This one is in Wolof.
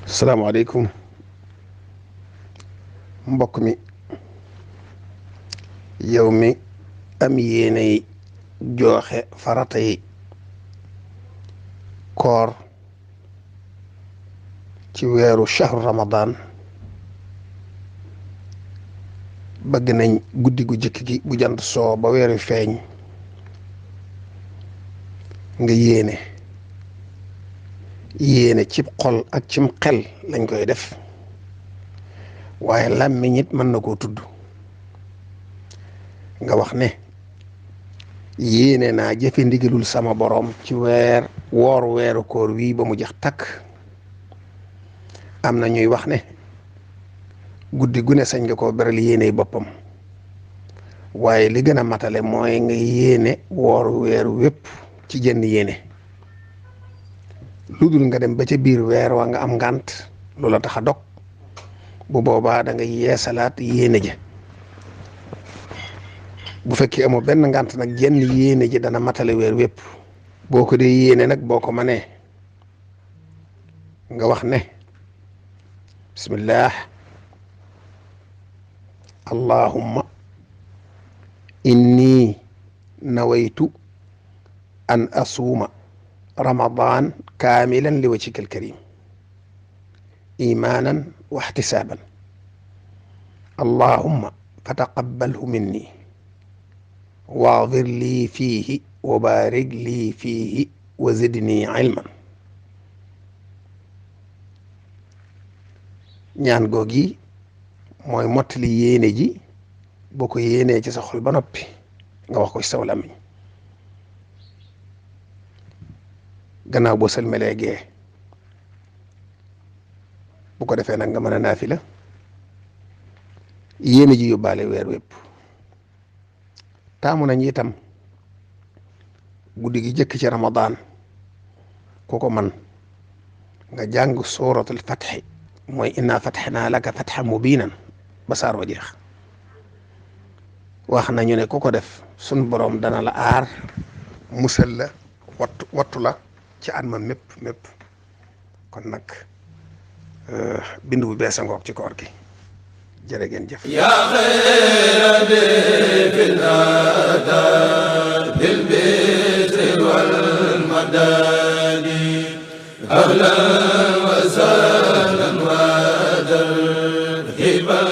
salaamaaleykum mbokk mi yow mi am yéenay jooxe farata yi koor ci weeru shahru ramadan bëgg nañ guddi gu jëkk gi bu jant soo ba weeru feeñ nga yéene cib xol ak cim xel lañ koy def waaye làmmiñ it mën na koo tudd nga wax ne yéene naa jëfe ndigalul sama boroom ci woor weeru koor wii ba mu jeex takk. am na ñuy wax ne guddi gu ne sañ nga koo beral yéene boppam waaye li gën a matale mooy nga yéene woor weeru wépp ci jënn yéene lu dul nga dem ba ca biir weer wa nga am ngànt loola tax a dog bu boobaa da nga yeesalaat yéene ja bu fekkee amoo benn ngànt nag jenn yéene ji dana matale weer wépp boo ko dee yéene nag boo ko manee nga wax ne bismillah allahumma inni nawaytu an asuuma ramadan kaamilan li wajhika alkarim imanan wa ihtisaban allahumma fataqabbalhu minni واغفر لي فيه وبارك لي فيه وزدني علما ñaan googi mooy mottali yéene ji boo ko yéenee ci sa xol ba noppi nga wax ko ci saw làmmiñ gannaaw boo sëlmalee gee bu ko defee nag nga mën a naafila yéene ji yóbbaale weer wépp taamu nañ itam guddi gi jëkk ci ramadan ku ko man nga jàng suratul fatxi mooy inna fatxnaa laka fatxan mubiinan ba saar wa jeex wax nañu ne ku ko def sun borom dana la aar musal la wattu la ci at ma mépp kon nag bind bu bees a ngoog ci koor gi jërë ngeen jëf yaa xayra dayfin ataa bil birri wal madaadi ahlan wa sahlan wa tarhiban